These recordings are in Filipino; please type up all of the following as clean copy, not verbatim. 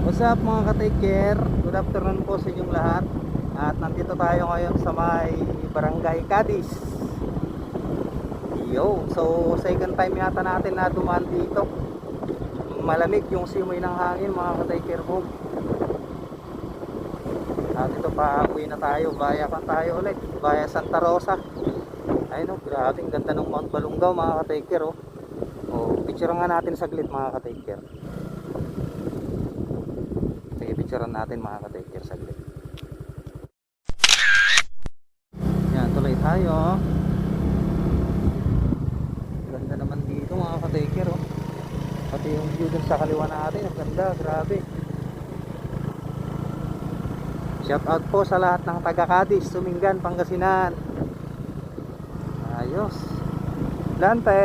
What's up mga ka-take care? Good afternoon po sa inyong lahat. At nandito tayo ngayon sa may Barangay Cadiz. So second time yata natin na dumaan dito. Malamig yung simoy ng hangin mga ka-take care po. At ito pa uwi na tayo. Via tayo ulit. Via Santa Rosa. Ayun o, grabe ang ganda ng Mount Balungaw mga ka-take care. Picture nga natin saglit mga ka-take care. Picturean natin mga ka-taker saglit. Yan, tuloy tayo. Ganda naman dito mga ka-taker oh. Pati yung view dun sa kaliwa natin, ang ganda, grabe. Shout out po sa lahat ng taga Cadiz, Sumingan, Pangasinan. Ayos. Lante.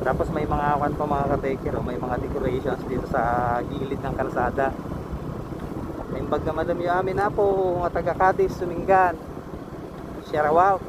Tapos may mga awan pa mga ka-taker oh, may mga decorations dito sa gilid ng kalsada. May bagga madam yung amin na po mga taga Cadiz, Sumingan, Siarawaw.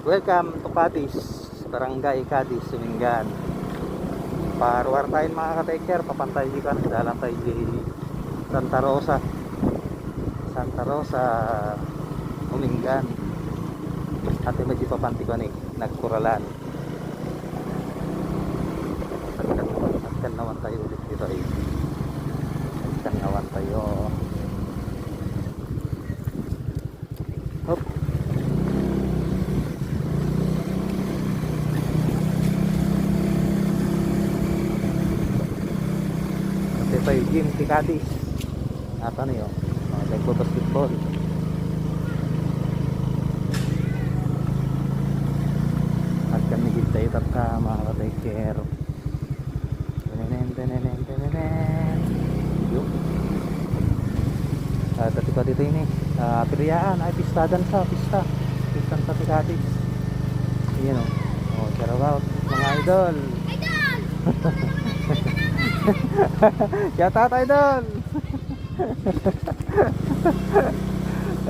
Welcome to Cadiz, Barangay Cadiz, Sumingan. Parwar tayo mga ka-taker, papantay dito kan dalang tayo di Santa Rosa, Umingan. At medyo papanti ko ni nagkuralan. Agkan naman tayo ulit dito eh. Agkan naman tayo. Hop. Kasi pa yung gym si Cadiz. At ano yun, nagpo-basketball. At kami kita itat ka mga ka-taker. Yun. Dati pa dito ini Piriyaan, ay pistadan sa pista. Pistan sa Cadiz. Yan o. Shout mga idol. Shout out idol.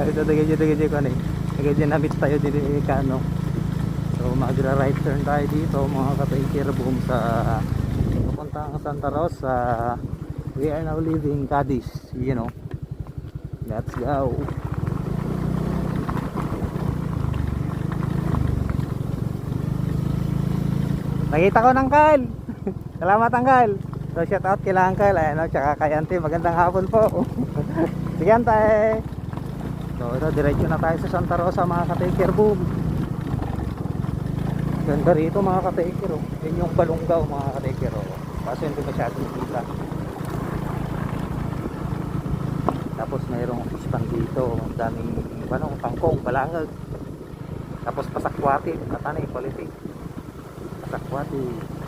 Ito dagay ko ni. Dagay namit tayo dito kano. So magra-right turn tayo dito mga ka-taker boom sa papuntang Santa Rosa. We are now leaving Cadiz, you know. Let's go. Nakita ko ng Kyle. Salamat Angkal. So shout out kay Angkal, ayun, tsaka kay Auntie, magandang hapon po. Sige Antay. So ito, diretso na tayo sa Santa Rosa mga ka-taker boom. Ganda rito mga ka-taker oh. Yun yung Balungaw mga ka-taker oh. Kaso hindi masyadong kita. Tapos mayroong fish pan dito, ang daming tangkong, balangag. Tapos pasakwati, natanay quality. Pasakwati.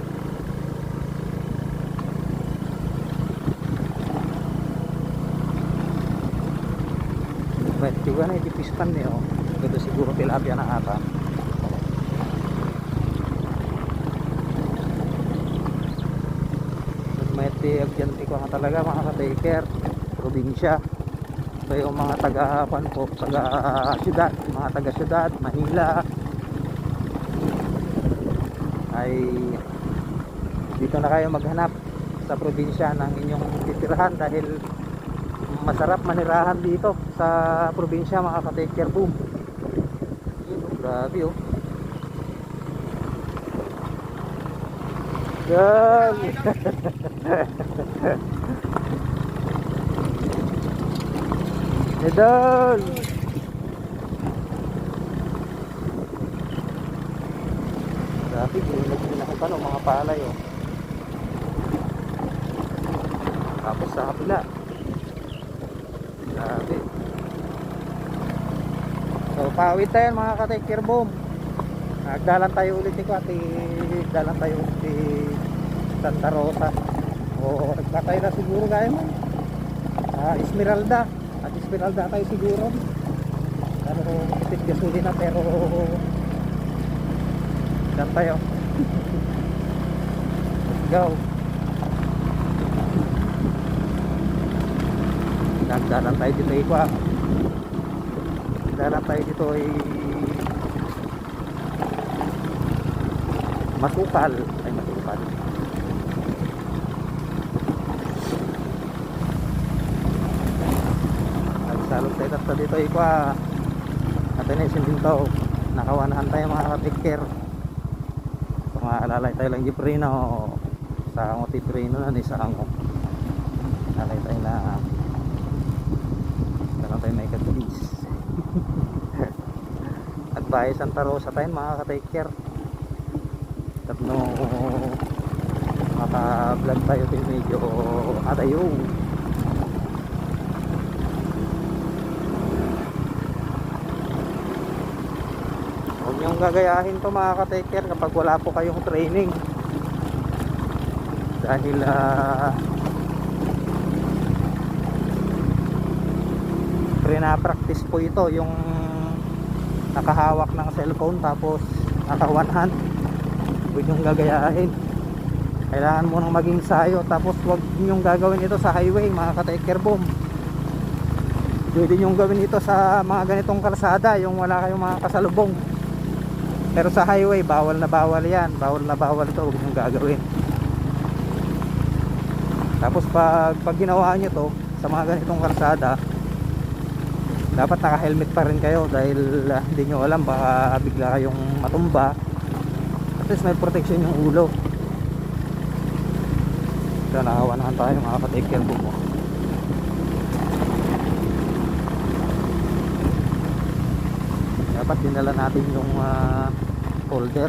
Diba na ipipispan niyo ito siguro tilapia na ata. May tiagyanti ko nga talaga mga ka-taker, probinsya. So yung mga taga-pan po, taga-syudad, mga taga-syudad, Manila ay dito na kayo maghanap sa probinsya ng inyong titirahan dahil masarap manirahan dito sa probinsya mga ka-taker boom. Grabe oh. Yan. Idol. Grabe, ginagin ako pa mga palay oh. Tapos sa kapila. Grabe. So pawit tayo mga ka-taker boom. Nagdalan tayo ulit ni Kwati. Dalan tayo ulit ni Santa Rosa. O nagkatay na siguro gaya mo. Esmeralda. At Esmeralda tayo siguro. Pero kapit gasolina pero dan tayo. Let's go. Nagdalan tayo dito ikwa. dalan tayo dito ay masukal. Ay, masukal. Nagsalot tayo tapos dito ay kwa atenisin din to. Nakawanahan tayo mga katikir. Kung maalalay tayo lang Giprino sa ang Tiprino na ni sa ang alay tayo na gano'n tayo may katulis. At bahay Santa Rosa tayo mga katikir. Tapno maka-vlog tayo tayo medyo atayong huwag niyong gagayahin to mga ka-taker kapag wala po kayong training dahil prina-practice po ito yung nakahawak ng cellphone tapos naka one hand. Huwag niyong gagayahin, kailangan mo nang maging sayo. Tapos huwag niyong gagawin ito sa highway mga ka-taker boom. Pwede niyong gawin ito sa mga ganitong kalsada yung wala kayong mga kasalubong. Pero sa highway, bawal na bawal yan. Bawal na bawal ito, huwag niyong gagawin. Tapos pag ginawa niyo to sa mga ganitong kalsada, dapat naka-helmet pa rin kayo dahil hindi nyo alam, baka bigla kayong matumba. At least may protection yung ulo. So nakawanahan tayo mga ka-take care po mo. Dapat dinala natin yung folder.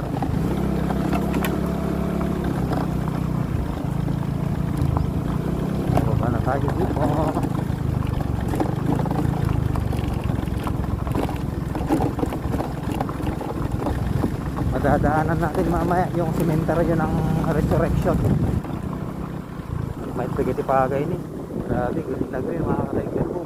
Baba na tayo dito. Madadaanan natin mamaya yung cemetery ng Resurrection. May spaghetti pagay ni. Grabe, good na gawin mga ka-tiger po.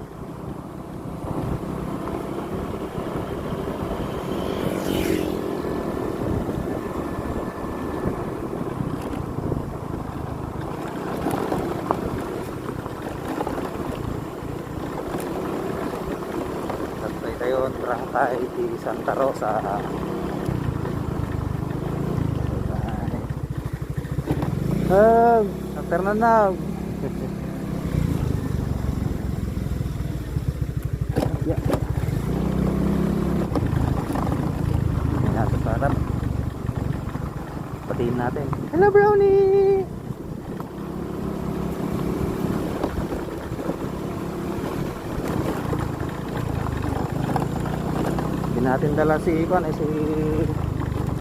Tatay tayo, trang tayo di Santa Rosa. After na now. Yeah. Nasa sarap. Patiin natin. Hello Brownie. Hindi natin dala si Ikon si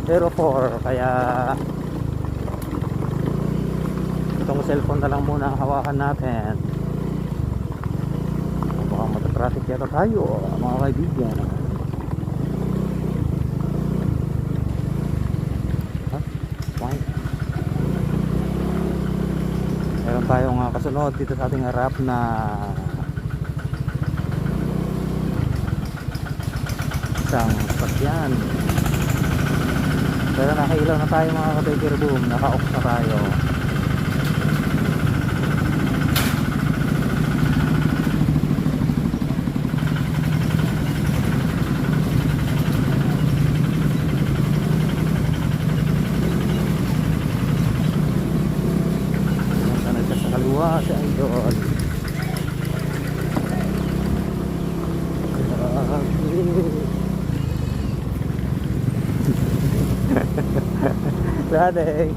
Hero 4 kaya itong cellphone na lang muna ang hawakan natin. Baka matatraffic yata tayo mga kaibigan. Fine. Meron tayong kasunod dito sa ating harap na isang sasakyan. Pero nakailaw na tayo mga ka-tiger boom. Naka-off na tayo. Si Idol Ladeng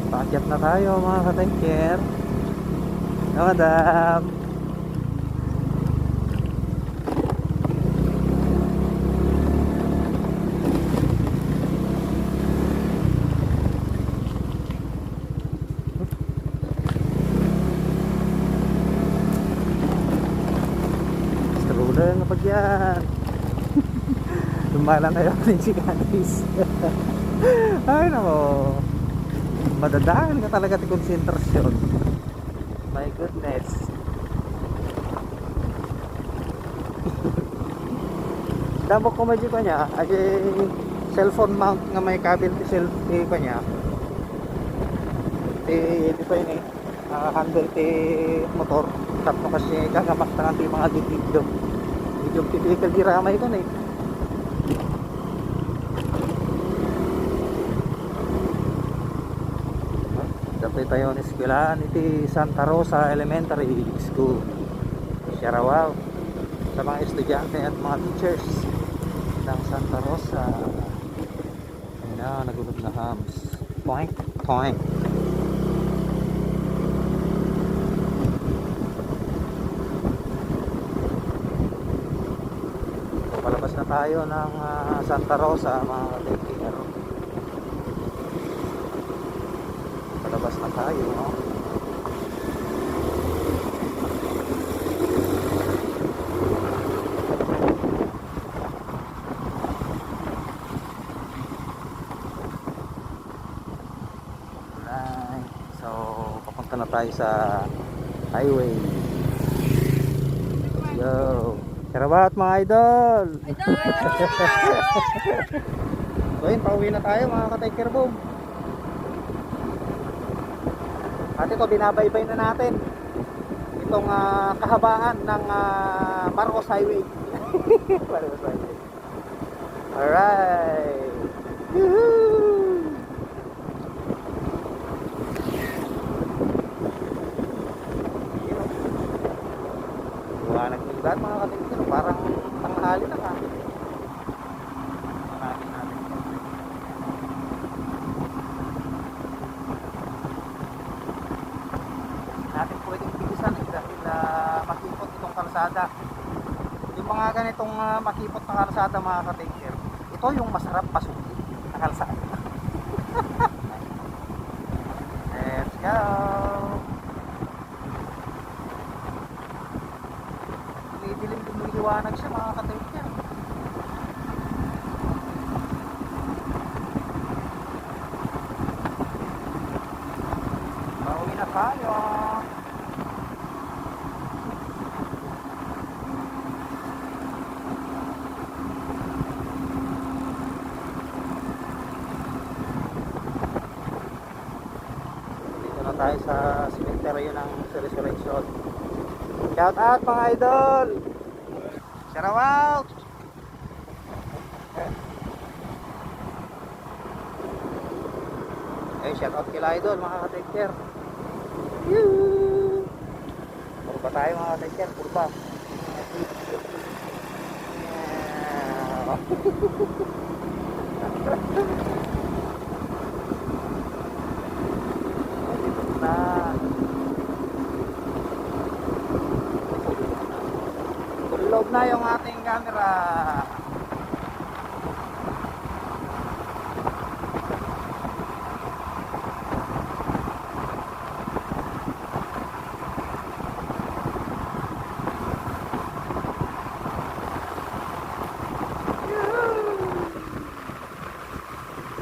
pakyat na tayo mga ka-tanker. Madam nga pag yan. Lumalang kayo rin si Candice. Ay nako, madadaan ka talaga ti konsentrasyon. My goodness. Damo ko medyo ko niya ay cellphone mount nga may kabel ti selfie ko niya. Di pa yun handle ti motor. Tapos kasi kagamak na ti mga video. medyo tipikal di ramay ko na eh. Dapat tayo ng eskwelahan iti Santa Rosa Elementary School. Sharawaw sa mga estudyante at mga teachers ng Santa Rosa. Ayun na, nagulog na hams. Poink, poink. So, palabas na tayo ng Santa Rosa mga katekero. Palabas na tayo, no? Alright. So, papunta na tayo sa highway. Let's go. Karabat mga idol! So yun, pauwi na tayo mga ka-Tiger Boom. At ito, binabaybay na natin itong kahabaan ng Marcos Highway. Marcos Highway. Alright. Woohoo! Liwanag ng ibat mga katingin. Parang tanghali na nga. Natin pwedeng bilisan dahil makipot itong kalsada. Yung mga ganitong makipot na kalsada mga ka-taker, ito yung masarap pasukin na kalsada. Let's go. Dilim lumiliwanag siya mga ka-taker. Pauwi na tayo. Tayo sa cemetery ng Resurrection. Shout out mga idol. Shout out. Shout out kila idol mga ka-taker. Purba tayo mga ka-taker, purba. Load na yung ating camera.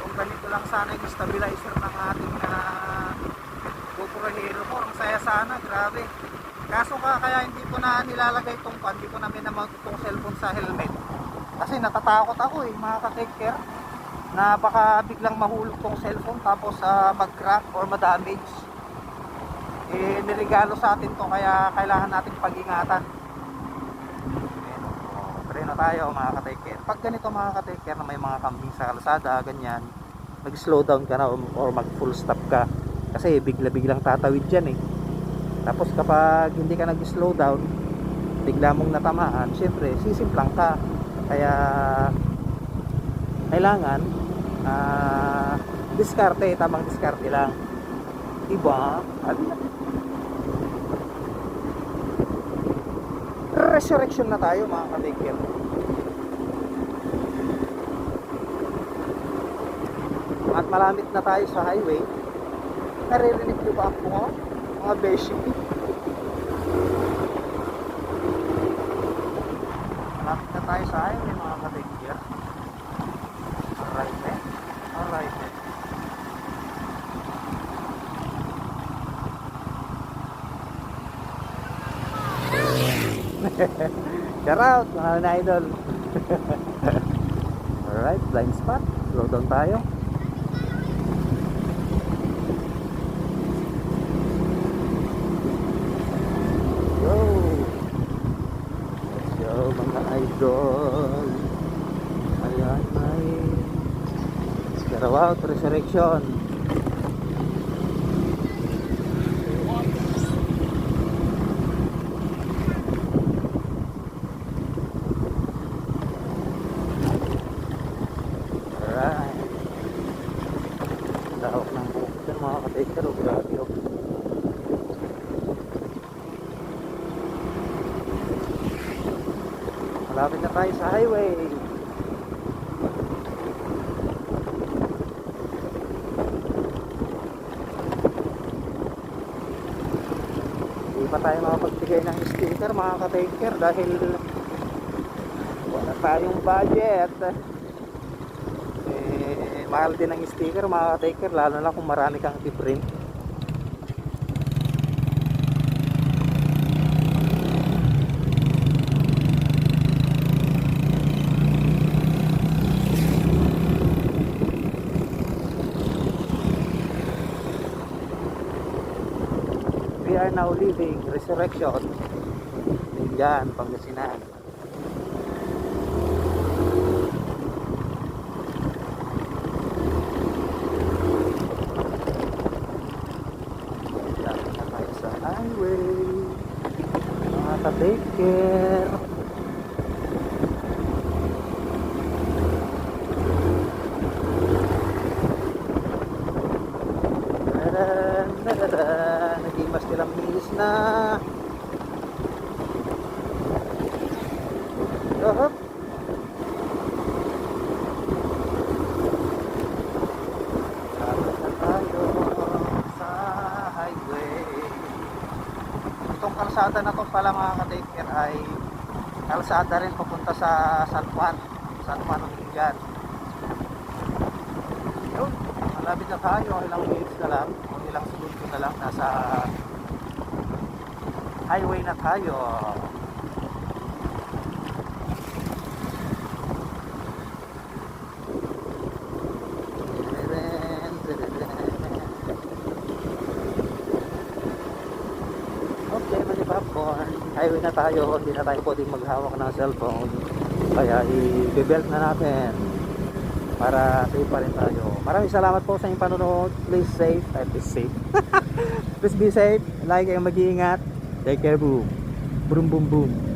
Kung ganito lang sana yung stabilizer ng ating GoPro Hero 4, ang saya sana, grabe. Kaso kaya hindi ko na nilalagay itong pan, hindi ko na minamount itong cellphone sa helmet. Kasi natatakot ako mga ka-take care na baka biglang mahulog tong cellphone tapos mag-crack or ma-damage. Niregalo sa atin to kaya kailangan nating pag-ingatan. Try na tayo mga ka-take care. Pag ganito mga ka-take care na may mga camping sa kalsada, ganyan, mag-slow down ka na or mag-full stop ka. Kasi bigla-biglang tatawid dyan Tapos kapag hindi ka nag-slow down, bigla mong natamaan, syempre sisimplang ka. Kaya kailangan diskarte, tamang diskarte lang. Diba? Resurrection na tayo mga ka-taker. At malamit na tayo sa highway. Naririnig nyo ba ako mga beshi? Malapit na tayo sa highway mga ka-taker. Alright alright shout out mga na-idol. Alright, blind spot, slow down tayo. Let's go. mga idol. Ayan, may Karawao Resurrection. Alright. Lawak ng buksan mga ka-taker. Grabe oh. Malapit na tayo sa highway. Hindi pa tayo makapagbigay ng sticker mga ka-taker dahil wala tayong budget. Mahal din ang sticker mga ka-taker, lalo na kung marami kang i-print. We are now leaving Resurrection, Lingan, Pangasinan. Highway mga ka-taker. Nagimas nilang milis na. Hop. Tapos na tayo sa highway. Itong kalsada na to pala mga ka-taker ay kalsada rin papunta sa San Juan ng Lingan. Yun, malapit na tayo, ilang minutes na lang o ilang segundo na lang, nasa highway na tayo. Okay, mali popcorn. Highway na tayo, hindi na tayo pwedeng maghawak ng cellphone. Kaya i-belt na natin para safe pa rin tayo. Maraming salamat po sa inyong panonood. Please safe, please safe. Please be safe. Like kayong mag-iingat. Take care, boom. Boom, boom, boom.